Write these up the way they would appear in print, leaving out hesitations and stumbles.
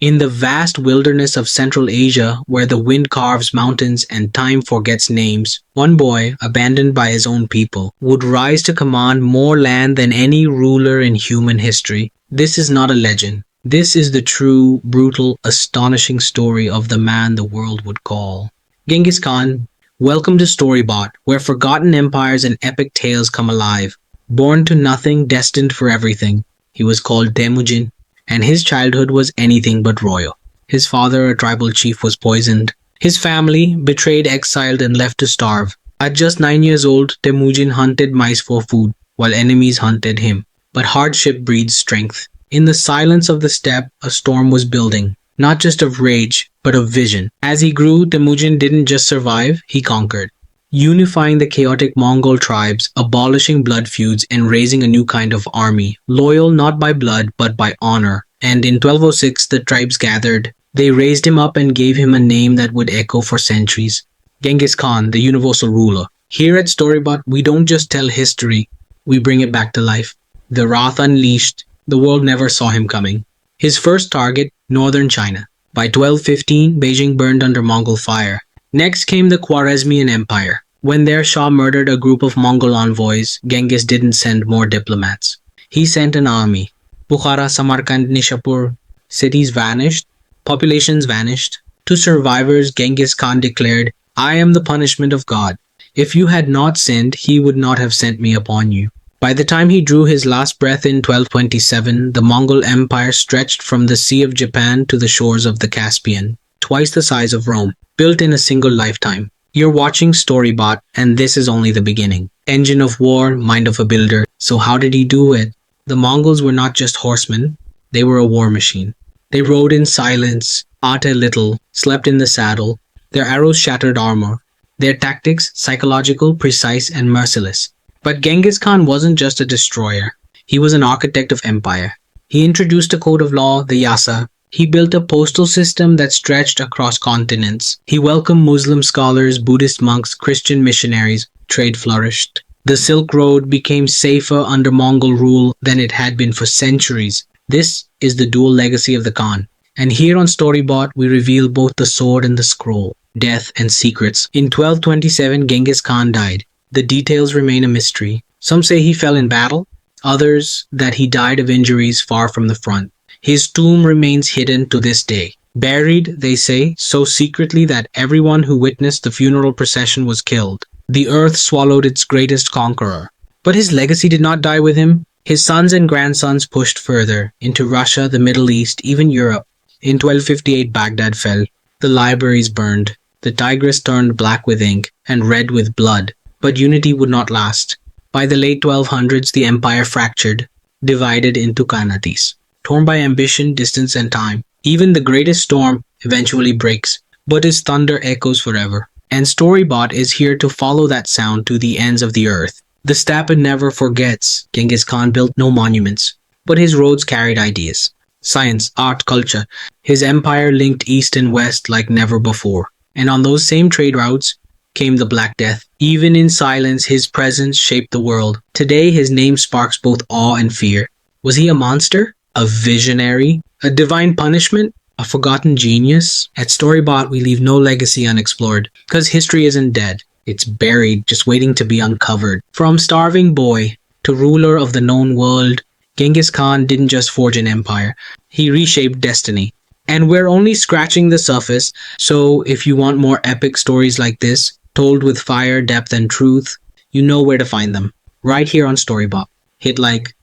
In the vast wilderness of Central Asia, where the wind carves mountains and time forgets names, one boy, abandoned by his own people, would rise to command more land than any ruler in human history. This is not a legend. This is the true, brutal, astonishing story of the man the world would call Genghis Khan. Welcome to Storybot, where forgotten empires and epic tales come alive. Born to nothing, destined for everything, he was called Temujin, and his childhood was anything but royal. His father, a tribal chief, was poisoned. His family, betrayed, exiled, and left to starve. At just 9 years old, Temujin hunted mice for food, while enemies hunted him. But hardship breeds strength. In the silence of the steppe, a storm was building, not just of rage, but of vision. As he grew, Temujin didn't just survive, he conquered, unifying the chaotic Mongol tribes, abolishing blood feuds, and raising a new kind of army, loyal not by blood but by honor. And in 1206, the tribes gathered. They raised him up and gave him a name that would echo for centuries: Genghis Khan, the universal ruler. Here at Storybot, we don't just tell history, we bring it back to life. The wrath unleashed, the world never saw him coming. His first target, northern China. By 1215, Beijing burned under Mongol fire. Next came the Khwarezmian Empire. When their Shah murdered a group of Mongol envoys, Genghis didn't send more diplomats. He sent an army. Bukhara, Samarkand, Nishapur, cities vanished, populations vanished. To survivors, Genghis Khan declared, "I am the punishment of God. If you had not sinned, he would not have sent me upon you." By the time he drew his last breath in 1227, the Mongol Empire stretched from the Sea of Japan to the shores of the Caspian, twice the size of Rome, built in a single lifetime. You're watching Storybot, and this is only the beginning. Engine of war, mind of a builder. So how did he do it? The Mongols were not just horsemen, they were a war machine. They rode in silence, ate a little, slept in the saddle. Their arrows shattered armor. Their tactics, psychological, precise, and merciless. But Genghis Khan wasn't just a destroyer. He was an architect of empire. He introduced a code of law, the Yasa. He built a postal system that stretched across continents. He welcomed Muslim scholars, Buddhist monks, Christian missionaries. Trade flourished. The Silk Road became safer under Mongol rule than it had been for centuries. This is the dual legacy of the Khan. And here on Storybot, we reveal both the sword and the scroll, death and secrets. In 1227, Genghis Khan died. The details remain a mystery. Some say he fell in battle, others that he died of injuries far from the front. His tomb remains hidden to this day. Buried, they say, so secretly that everyone who witnessed the funeral procession was killed. The earth swallowed its greatest conqueror. But his legacy did not die with him. His sons and grandsons pushed further, into Russia, the Middle East, even Europe. In 1258, Baghdad fell. The libraries burned. The Tigris turned black with ink and red with blood. But unity would not last. By the late 1200s, the empire fractured, divided into khanates, torn by ambition, distance, and time. Even the greatest storm eventually breaks, but its thunder echoes forever. And Storybot is here to follow that sound to the ends of the earth. The steppe never forgets. Genghis Khan built no monuments, but his roads carried ideas. Science, art, culture. His empire linked east and west like never before. And on those same trade routes came the Black Death. Even in silence, his presence shaped the world. Today, his name sparks both awe and fear. Was he a monster? A visionary? A divine punishment? A forgotten genius? At Storybot, we leave no legacy unexplored. Because history isn't dead. It's buried, just waiting to be uncovered. From starving boy to ruler of the known world, Genghis Khan didn't just forge an empire. He reshaped destiny. And we're only scratching the surface, so if you want more epic stories like this, told with fire, depth, and truth, you know where to find them. Right here on Storybot. Hit like,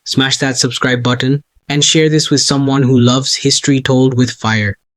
smash that subscribe button, and share this with someone who loves history told with fire.